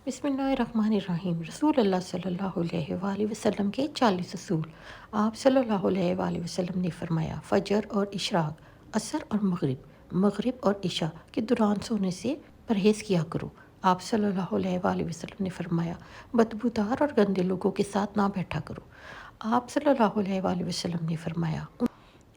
بسم اللہ الرحمن الرحیم۔ رسول اللہ صلی اللہ علیہ وآلہ وسلم کے 40 اصول۔ آپ صلی اللہ علیہ وآلہ وسلم نے فرمایا، فجر اور اشراق، عصر اور مغرب اور عشاء کے دوران سونے سے پرہیز کیا کرو۔ آپ صلی اللہ علیہ وآلہ وسلم نے فرمایا، بدبودار اور گندے لوگوں کے ساتھ نہ بیٹھا کرو۔ آپ صلی اللہ علیہ وآلہ وسلم نے فرمایا،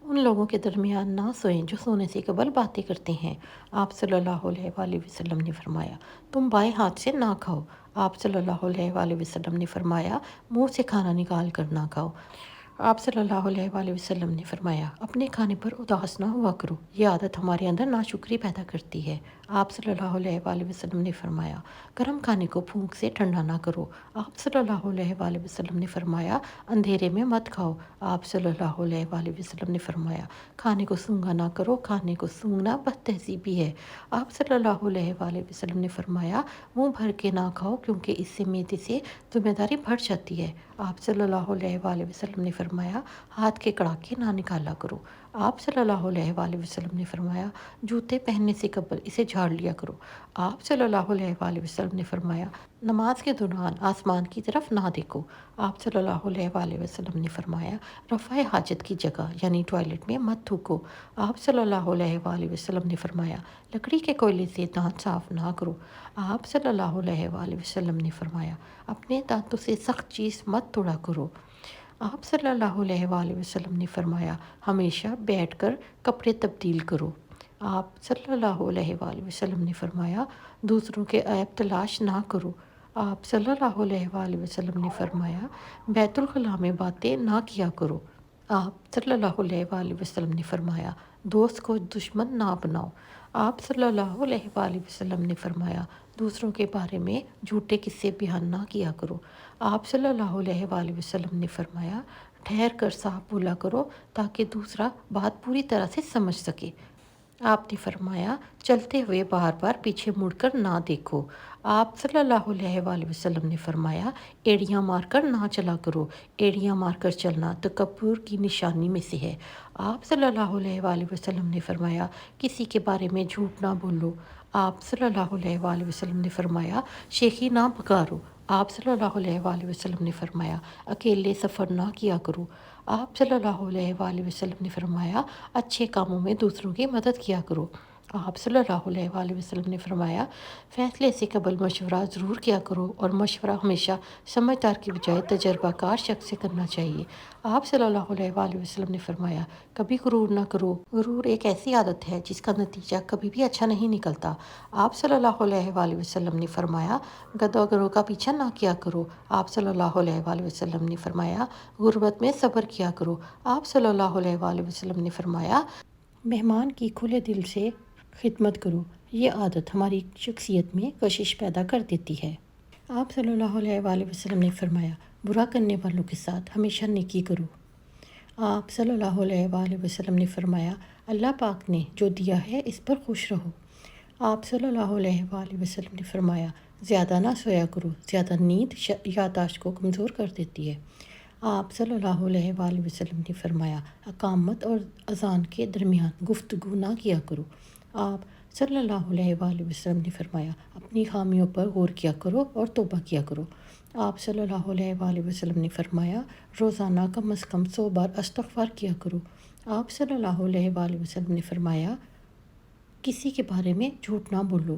ان لوگوں کے درمیان نہ سوئیں جو سونے سے قبل باتیں کرتے ہیں۔ آپ صلی اللہ علیہ وآلہ وسلم نے فرمایا، تم بائیں ہاتھ سے نہ کھاؤ۔ آپ صلی اللہ علیہ وآلہ وسلم نے فرمایا، منہ سے کھانا نکال کر نہ کھاؤ۔ آپ صلی اللہ علیہ وآلہ وسلم نے فرمایا، اپنے کھانے پر اداس نہ ہوا کرو، یہ عادت ہمارے اندر ناشکری پیدا کرتی ہے۔ آپ صلی اللہ علیہ وآلہ وسلم نے فرمایا، گرم کھانے کو پھونک سے ٹھنڈا نہ کرو۔ آپ صلی اللہ علیہ وآلہ وسلم نے فرمایا، اندھیرے میں مت کھاؤ۔ آپ صلی اللہ علیہ وآلہ وسلم نے فرمایا، کھانے کو سونگھا نہ کرو، کھانے کو سونگھنا بد تہذیبی ہے۔ آپ صلی اللہ علیہ وآلہ وسلم نے فرمایا، منہ بھر کے نہ کھاؤ کیونکہ اس سے معدے سے ذمہ داری بڑھ جاتی ہے۔ آپ صلی اللہ علیہ وآلہ وسلم نے فرمایا، ہاتھ کے کڑاکے نہ نکالا کرو۔ آپ صلی اللہ علیہ وآلہ وسلم نے فرمایا، جوتے پہننے سے قبل اسے جھاڑ لیا کرو۔ آپ صلی اللہ علیہ وآلہ وسلم نے فرمایا، نماز کے دوران آسمان کی طرف نہ دیکھو۔ آپ صلی اللہ علیہ وآلہ وسلم نے فرمایا، رفع حاجت کی جگہ یعنی ٹوائلٹ میں مت تھوکو۔ آپ صلی اللہ علیہ وآلہ وسلم نے فرمایا، لکڑی کے کوئلے سے دانت صاف نہ کرو۔ آپ صلی اللہ علیہ وآلہ وسلم نے فرمایا، اپنے دانتوں سے سخت چیز مت توڑا کرو۔ آپ صلی اللہ علیہ وآلہ وسلم نے فرمایا، ہمیشہ بیٹھ کر کپڑے تبدیل کرو۔ آپ صلی اللہ علیہ وآلہ وسلم نے فرمایا، دوسروں کے عیب تلاش نہ کرو۔ آپ صلی اللہ علیہ وآلہ وسلم نے فرمایا، بیت الخلاء میں باتیں نہ کیا کرو۔ آپ صلی اللہ علیہ وآلہ وسلم نے فرمایا، دوست کو دشمن نہ بناؤ۔ آپ صلی اللہ علیہ وآلہ وسلم نے فرمایا، دوسروں کے بارے میں جھوٹے قصے بیان نہ کیا کرو۔ آپ صلی اللہ علیہ وآلہ وسلم نے فرمایا، ٹھہر کر صاف بولا کرو تاکہ دوسرا بات پوری طرح سے سمجھ سکے۔ آپ نے فرمایا، چلتے ہوئے بار بار پیچھے مڑ کر نہ دیکھو۔ آپ صلی اللہ علیہ وآلہ وسلم نے فرمایا، ایڑیاں مار کر نہ چلا کرو، ایڑیاں مار کر چلنا تکبر کی نشانی میں سے ہے۔ آپ صلی اللہ علیہ وآلہ وسلم نے فرمایا، کسی کے بارے میں جھوٹ نہ بولو۔ آپ صلی اللہ علیہ وآلہ وسلم نے فرمایا، شیخی نہ پکارو۔ آپ صلی اللہ علیہ وآلہ وسلم نے فرمایا، اکیلے سفر نہ کیا کرو۔ آپ صلی اللہ علیہ وآلہ وسلم نے فرمایا، اچھے کاموں میں دوسروں کی مدد کیا کرو۔ آپ صلی اللہ علیہ وآلہ وسلم نے فرمایا، فیصلے سے قبل مشورہ ضرور کیا کرو اور مشورہ ہمیشہ سمجھدار کی بجائے تجربہ کار شخص سے کرنا چاہیے۔ آپ صلی اللہ علیہ وآلہ وسلم نے فرمایا، کبھی غرور نہ کرو، غرور ایک ایسی عادت ہے جس کا نتیجہ کبھی بھی اچھا نہیں نکلتا۔ آپ صلی اللہ علیہ وآلہ وسلم نے فرمایا، گداگروں کا پیچھا نہ کیا کرو۔ آپ صلی اللہ علیہ وآلہ وسلم نے فرمایا، غربت میں صبر کیا کرو۔ آپ صلی اللہ علیہ وآلہ وسلم نے فرمایا، مہمان کی کھلے دل سے خدمت کرو، یہ عادت ہماری شخصیت میں کشش پیدا کر دیتی ہے۔ آپ صلی اللہ علیہ وآلہ وسلم نے فرمایا، برا کرنے والوں کے ساتھ ہمیشہ نیکی کرو۔ آپ صلی اللہ علیہ وآلہ وسلم نے فرمایا، اللہ پاک نے جو دیا ہے اس پر خوش رہو۔ آپ صلی اللہ علیہ وآلہ وسلم نے فرمایا، زیادہ نہ سویا کرو، زیادہ نیند یادداشت کو کمزور کر دیتی ہے۔ آپ صلی اللہ علیہ وآلہ وسلم نے فرمایا، اقامت اور اذان کے درمیان گفتگو نہ کیا کرو۔ آپ صلی اللہ علیہ وآلہ وسلم نے فرمایا، اپنی خامیوں پر غور کیا کرو اور توبہ کیا کرو۔ آپ صلی اللہ علیہ وآلہ وسلم نے فرمایا، روزانہ کم از کم 100 بار استغفار کیا کرو۔ آپ صلی اللہ علیہ وآلہ وسلم نے فرمایا، کسی کے بارے میں جھوٹ نہ بولو۔